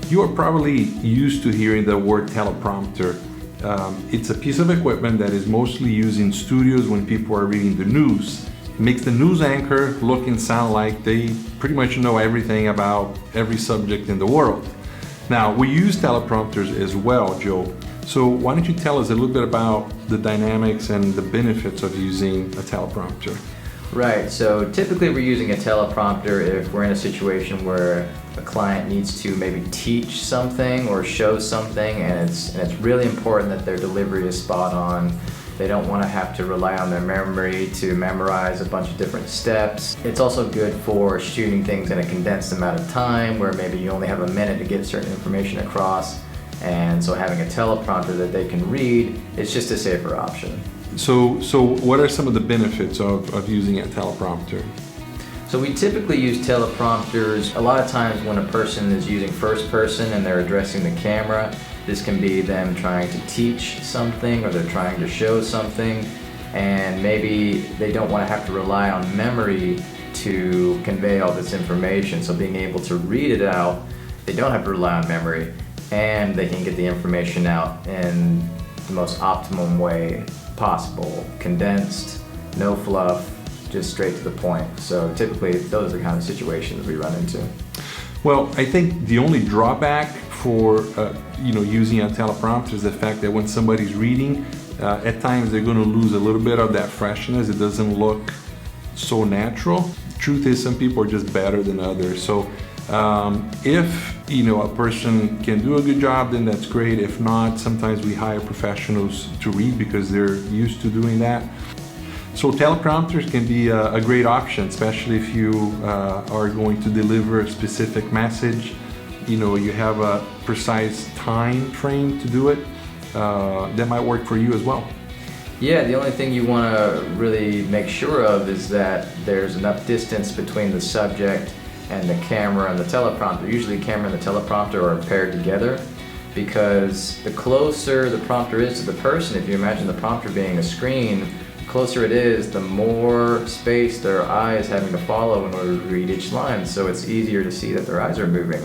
You are probably used to hearing the word teleprompter. It's a piece of equipment that is mostly used in studios when people are reading the news. It makes the news anchor look and sound like they pretty much know everything about every subject in the world. Now, we use teleprompters as well, Joe. So why don't you tell us a little bit about the dynamics and the benefits of using a teleprompter? Right, so typically we're using a teleprompter if we're in a situation where a client needs to maybe teach something or show something, and it's really important that their delivery is spot on. They don't want to have to rely on their memory to memorize a bunch of different steps. It's also good for shooting things in a condensed amount of time where maybe you only have a minute to get certain information across, and so having a teleprompter that they can read is just a safer option. So what are some of the benefits of using a teleprompter? So we typically use teleprompters a lot of times when a person is using first person and they're addressing the camera. This can be them trying to teach something or they're trying to show something, and maybe they don't want to have to rely on memory to convey all this information. So being able to read it out, they don't have to rely on memory, and they can get the information out in the most optimum way possible. Condensed, no fluff, just straight to the point. So typically those are the kind of situations we run into. Well, I think the only drawback for using a teleprompter is the fact that when somebody's reading, at times they're going to lose a little bit of that freshness. It doesn't look so natural. The truth is, some people are just better than others. So if a person can do a good job, then that's great. If not, sometimes we hire professionals to read because they're used to doing that. So teleprompters can be a great option, especially if you are going to deliver a specific message. You have a precise time frame to do it. That might work for you as well. Yeah, the only thing you want to really make sure of is that there's enough distance between the subject and the camera and the teleprompter. Usually the camera and the teleprompter are paired together, because the closer the prompter is to the person, if you imagine the prompter being a screen, the closer it is, the more space their eye is having to follow in order to read each line, so it's easier to see that their eyes are moving.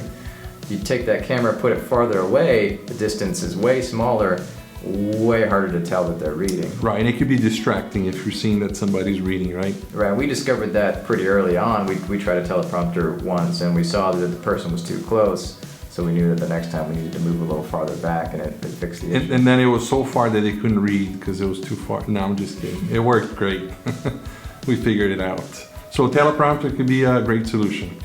You take that camera, put it farther away, the distance is way smaller, way harder to tell that they're reading. Right, and it could be distracting if you're seeing that somebody's reading, right? Right, we discovered that pretty early on. We tried a teleprompter once and we saw that the person was too close, so we knew that the next time we needed to move a little farther back, and it fixed the issue. And then it was so far that they couldn't read because it was too far. No, I'm just kidding. It worked great. We figured it out. So teleprompter could be a great solution.